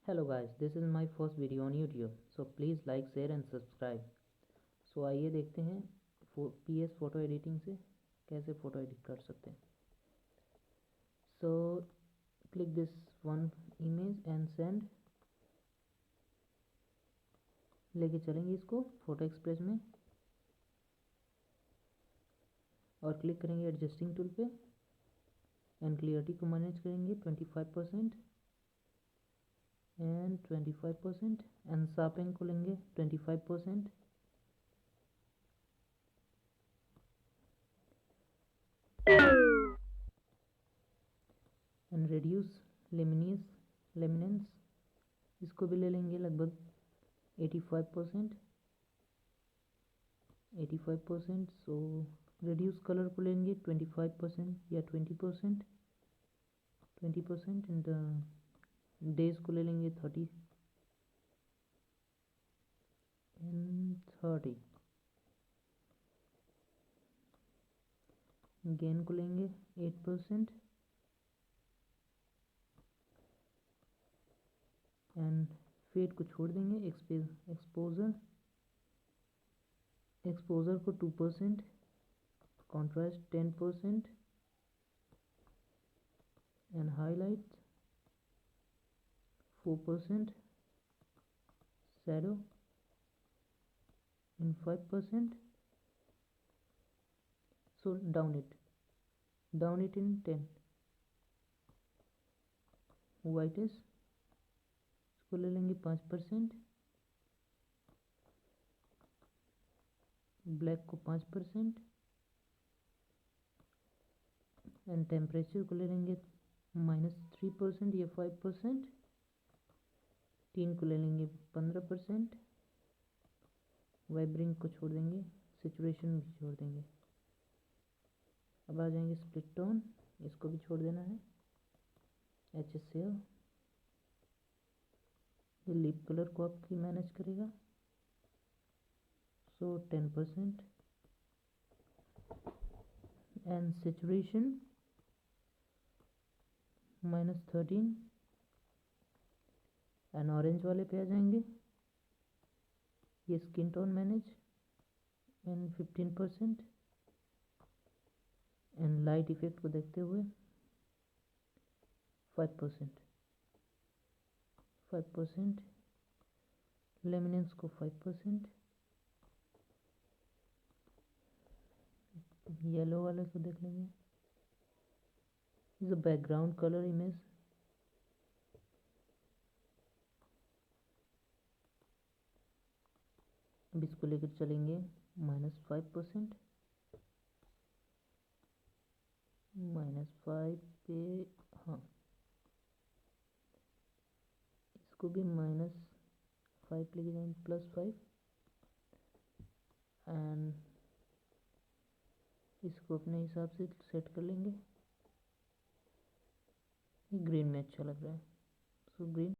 Hello guys, this is my first video on YouTube, so please like, share and subscribe. So आइए देखते हैं PS photo editing से कैसे photo edit कर सकते हैं. So click this one image and send. लेके चलेंगे इसको फोटो एक्सप्रेस में और क्लिक करेंगे एडजस्टिंग टूल पे एंड क्लियरिटी को मैनेज करेंगे 25% एंड 25% एंड शार्पनिंग को लेंगे 25% एंड रेड्यूस लेमिनेंस इसको भी ले लेंगे लगभग 85%. सो रेड्यूस कलर को लेंगे 25% या 20% एंड डेज को ले लेंगे 30 एंड 30. गेन को लेंगे 8% एंड फेड को छोड़ देंगे. एक्सपोजर को 2%, contrast 10% and highlight 4%, shadow in 5%. So down it in 10. whitish इसको ले लेंगे 5%, ब्लैक को 5% एंड टेम्परेचर को ले लेंगे -3% या 5%. टीन को ले लेंगे 15%, वाइब्रिंग को छोड़ देंगे, सिचुएशन भी छोड़ देंगे. अब आ जाएंगे स्प्लिट टोन, इसको भी छोड़ देना है. HSL ये लिप कलर को आपकी मैनेज करेगा. सो 10% एंड सेचुरेशन -13 एंड ऑरेंज वाले पे आ जाएंगे. ये skin tone manage and 15% and light effect को देखते हुए 5%, लेमिनेंस को 5%, येलो वाले को देख लेंगे. Is a background colour image. अब इसको लेकर चलेंगे -5%, -5 पे. हाँ, इसको भी -5 लेके जाएंगे, +5 एंड इसको अपने हिसाब से सेट कर लेंगे. ये ग्रीन में अच्छा लग रहा है, सो ग्रीन.